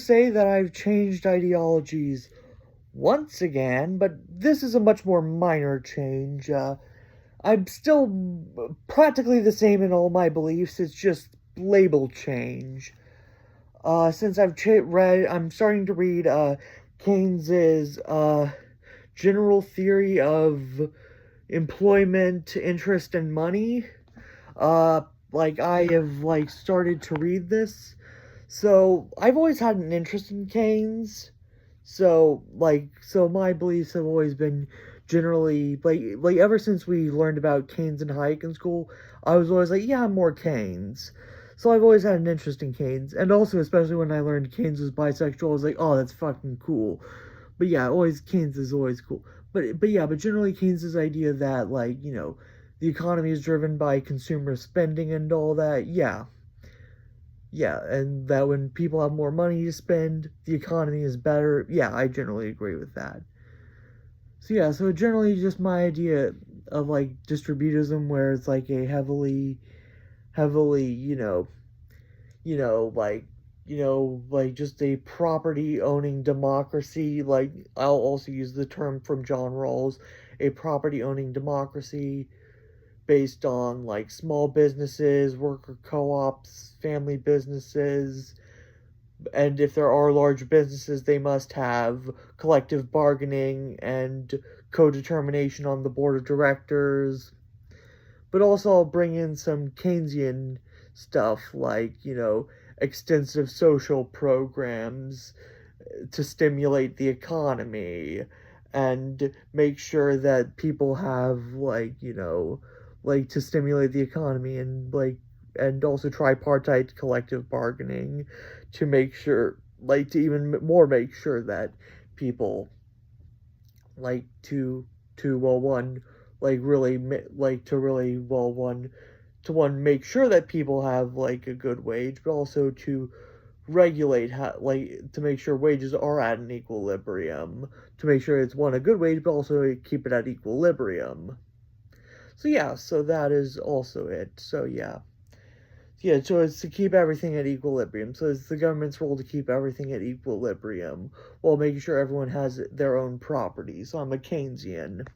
say that I've changed ideologies once again, but this is a much more minor change. I'm still practically the same in all my beliefs, it's just label change. Since I'm starting to read Keynes's general theory of employment, interest, and money. I have started to read this, so I've always had an interest in Keynes. So my beliefs have always been generally ever since we learned about Keynes and Hayek in school, I was always like, yeah, more Keynes. So I've always had an interest in Keynes, and also especially when I learned Keynes was bisexual, I was like, oh, that's fucking cool. But yeah, always Keynes is always cool. But generally Keynes's idea that the economy is driven by consumer spending and all that. Yeah, and that when people have more money to spend, the economy is better. Yeah, I generally agree with that. So generally just my idea of distributism, where it's like a heavily, just a property owning democracy. I'll also use the term from John Rawls, a property owning democracy based on small businesses, worker co-ops, family businesses, and if there are large businesses, they must have collective bargaining and co-determination on the board of directors. But also I'll bring in some Keynesian stuff extensive social programs to stimulate the economy and make sure that people have to stimulate the economy, and also tripartite collective bargaining to make sure to even more make sure that people to well one really to really well one to one make sure that people have a good wage, but also to regulate to make sure wages are at an equilibrium, to make sure it's a good wage, but also keep it at equilibrium. So that is also it. So it's to keep everything at equilibrium. So it's the government's role to keep everything at equilibrium while making sure everyone has their own property. So I'm a Keynesian.